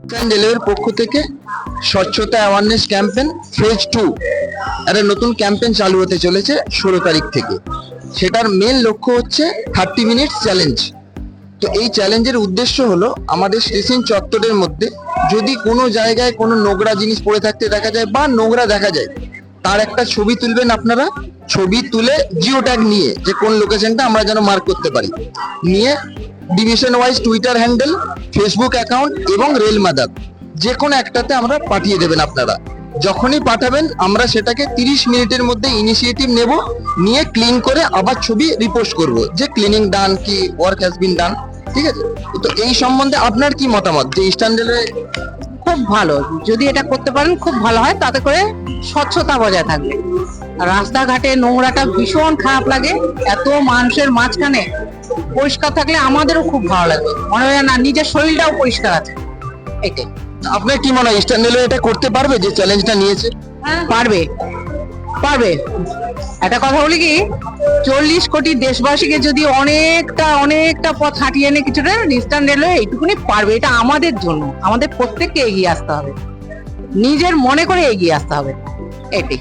Eastern রেলওয়ের পক্ষ থেকে স্বচ্ছতা অ্যাওয়ারনেস ক্যাম্পেন ফেজ 2 একটা নতুন ক্যাম্পেন চালু হতে চলেছে 16 তারিখ থেকে। সেটার মেন লক্ষ্য হচ্ছে 30 মিনিটস চ্যালেঞ্জ। তো এই চ্যালেঞ্জের উদ্দেশ্য হলো আমাদের স্টেশন চত্বরের মধ্যে যদি কোনো জায়গায় কোনো নোংরা জিনিস পড়ে থাকতে দেখা যায় বা নোংরা দেখা যায়, তার একটা ছবি তুলবেন আপনারা। ছবি তুলে জিও ট্যাগ নিয়ে যে কোন লোকেশনটা আমরা যেন মার্ক করতে পারি, নিয়ে division wise Twitter handle, Facebook account এবং রেল মাদার যে কোনো একটাতে আমরা পাঠিয়ে দেবেন। আপনারা যখনই পাঠাবেন আমরা সেটাকে 30 মিনিটের মধ্যে ইনিশিয়েটিভ নেব, নিয়ে ক্লিন করে আবার ছবি রিপোস্ট করব যে ক্লিনিং ডান কি ওয়ার্ক হ্যাজ বিন ডান। ঠিক আছে, তো এই সম্বন্ধে আপনার কি মতামত যে ইস্টার্ন রেলওয়ে? খুব ভালো, যদি এটা করতে পারেন খুব ভালো হয়, তাতে করে স্বচ্ছতা বজায় থাকবে। আর রাস্তাঘাটে নোংরাটা ভীষণ খারাপ লাগে, এত মানুষের মাঝখানে পরিষ্কার থাকলে আমাদেরও খুব ভালো লাগবে, মনে হয় না নিজের শরীরটাও পরিষ্কার আছে। এটাই। আপনার কি মনে হয় ইস্টার্ন রেলওয়ে এটা করতে পারবে যে চ্যালেঞ্জটা নিয়েছে? পারবে, পারবে। একটা কথা বলি কি, 40 কোটি দেশবাসীকে যদি অনেকটা পথ হাঁটিয়ে এনে কিছুটা ইস্টার্ন রেলওয়ে এইটুকুনি পারবে। এটা আমাদের জন্য, আমাদের প্রত্যেককে এগিয়ে আসতে হবে, নিজের মনে করে এগিয়ে আসতে হবে। এটাই।